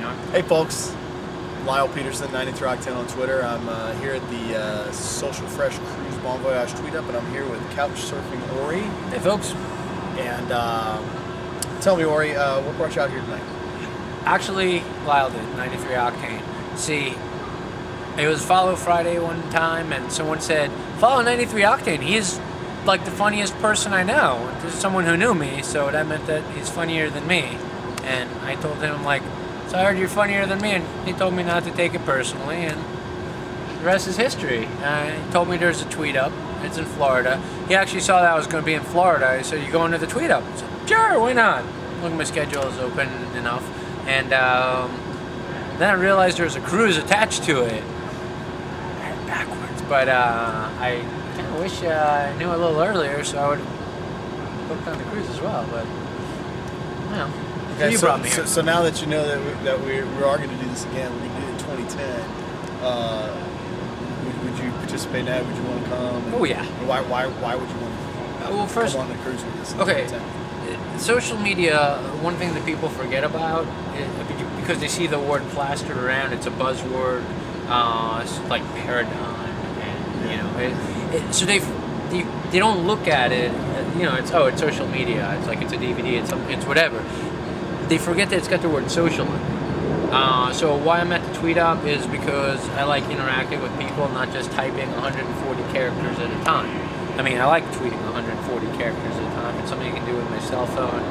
on? Hey folks, Lyle Peterson, 93 Octane on Twitter. I'm here at the Social Fresh Cruise Bon Voyage tweet up, and I'm here with Couch Surfing Ori. Hey folks. And tell me, Ori, what brought you out here tonight? Actually, Lyle did, 93 Octane. See, it was Follow Friday one time, and someone said, follow 93 Octane. He's like the funniest person I know. This is someone who knew me, so that meant that he's funnier than me. And I told him, like, so I heard you're funnier than me, and he told me not to take it personally, and the rest is history. He told me there's a tweet up. It's in Florida. He actually saw that I was going to be in Florida. He said, you going to the tweet up? I said, sure, why not? Look, my schedule is open enough. And then I realized there was a cruise attached to it. Backwards. But I kind of wish I knew a little earlier, so I would have booked on the cruise as well. But, you know. Okay, You brought me here. So now that you know that we are going to do this again, we're going to do it in 2010. Would you participate now? Would you want to come? Oh yeah. Why would you want to come on the cruise with us? Okay. Social media, one thing that people forget about, because they see the word plastered around, it's a buzzword, it's like paradigm, and you know, so they don't look at it, you know, it's social media, it's like it's a DVD, it's whatever. They forget that it's got the word social in it. So why I'm at the tweet up is because I like interacting with people, not just typing 140 characters at a time. I mean, I like tweeting 140 characters at a time. It's something you can do with my cell phone.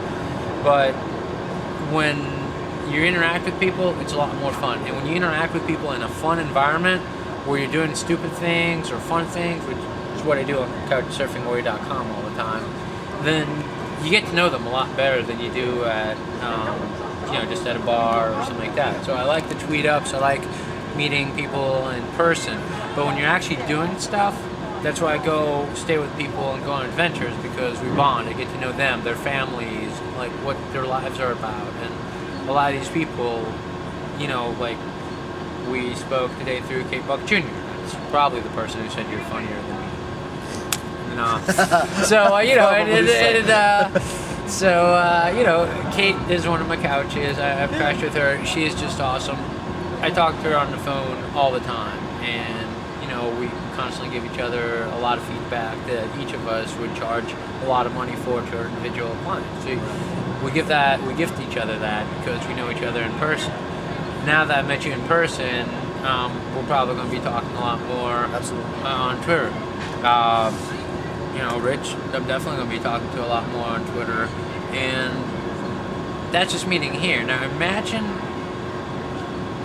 But when you interact with people, it's a lot more fun. And when you interact with people in a fun environment where you're doing stupid things or fun things, which is what I do on couchsurfingwarrior.com all the time, then you get to know them a lot better than you do at, you know, just at a bar or something like that. So I like the tweet ups. I like meeting people in person. But when you're actually doing stuff, that's why I go stay with people and go on adventures, because we bond. I get to know them, their families, like what their lives are about. And a lot of these people, you know, like we spoke today through Kate Buck Jr. That's probably the person who said you're funnier than me. No. So, you know, you know, Kate is one of my couches. I've crashed with her. She is just awesome. I talk to her on the phone all the time, and you know, we constantly give each other a lot of feedback that each of us would charge a lot of money for to our individual clients. So we gift each other that because we know each other in person. Now that I've met you in person, we're probably going to be talking a lot more. Absolutely. On Twitter. You know, Rich, I'm definitely going to be talking to a lot more on Twitter, and that's just meeting here. Now imagine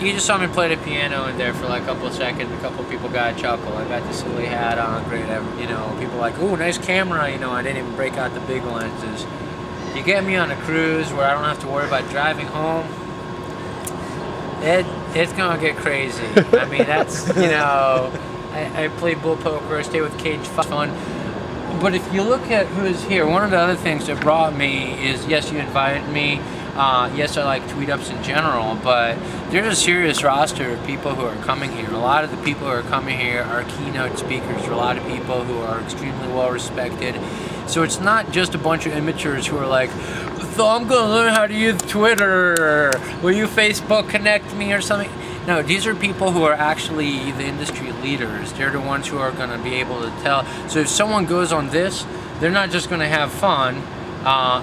you just saw me play the piano in there for like a couple of seconds. A couple of people got a chuckle. I got the silly hat on, great. You know, people like, ooh, nice camera. You know, I didn't even break out the big lenses. You get me on a cruise where I don't have to worry about driving home. It's gonna get crazy. I mean, that's, you know, I play bull poker. I stay with Cage Fun. But if you look at who's here, one of the other things that brought me is, yes, you invited me. Yes, I like tweet ups in general, but there's a serious roster of people who are coming here. A lot of the people who are coming here are keynote speakers. There are a lot of people who are extremely well respected. So it's not just a bunch of amateurs who are like, so I'm going to learn how to use Twitter. Will you Facebook connect me or something? No, these are people who are actually the industry leaders. They're the ones who are going to be able to tell. So if someone goes on this, they're not just going to have fun.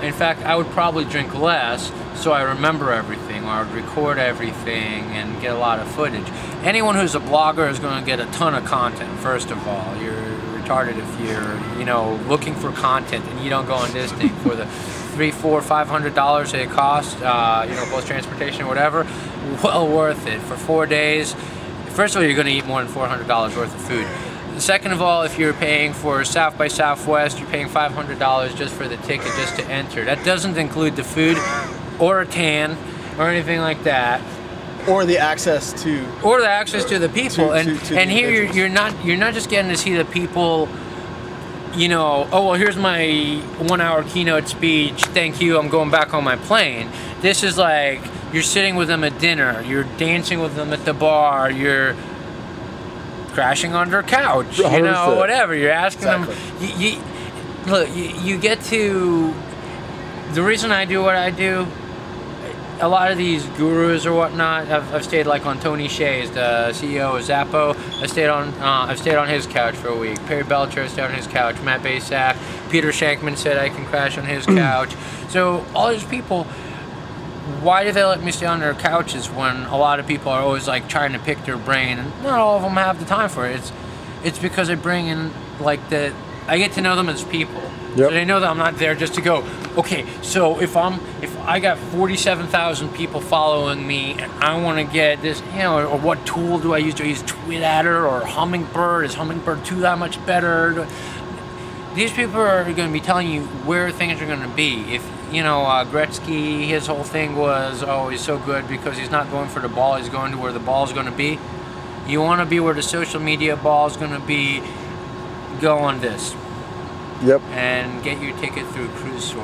In fact, I would probably drink less so I remember everything, or I would record everything and get a lot of footage. Anyone who's a blogger is going to get a ton of content, first of all. You're retarded if you're, you know, looking for content and you don't go on this thing for the $300, $400, $500 it costs, you know, plus transportation or whatever. Well worth it. For 4 days, first of all, you're going to eat more than $400 worth of food. Second of all, if you're paying for South by Southwest, you're paying $500 just for the ticket just to enter. That doesn't include the food or a tan or anything like that. Or the access to. Or the access to the people. And here you're not just getting to see the people, you know, oh, well, here's my 1 hour keynote speech, thank you, I'm going back on my plane. This is like, you're sitting with them at dinner, you're dancing with them at the bar, you're crashing on their couch, you know, whatever. You're asking them. Look, you get to. The reason I do what I do, a lot of these gurus or whatnot, I've stayed like on Tony Hsieh's, the CEO of Zappo. I've stayed on his couch for a week. Perry Belcher stayed on his couch. Matt Basak, Peter Shankman said I can crash on his couch. So all these people, why do they let me stay on their couches when a lot of people are always like trying to pick their brain, and not all of them have the time for it. It's because I bring in like I get to know them as people. Yep. So they know that I'm not there just to go, okay, so if I got 47,000 people following me and I want to get this, you know, or what tool do I use? Do I use Twitter or Hummingbird? Is Hummingbird 2 that much better? These people are going to be telling you where things are going to be. If, you know, Gretzky, his whole thing was, oh, he's so good because he's not going for the ball, he's going to where the ball is going to be. You want to be where the social media ball is going to be. Go on this. Yep. And get your ticket through Cruise Source.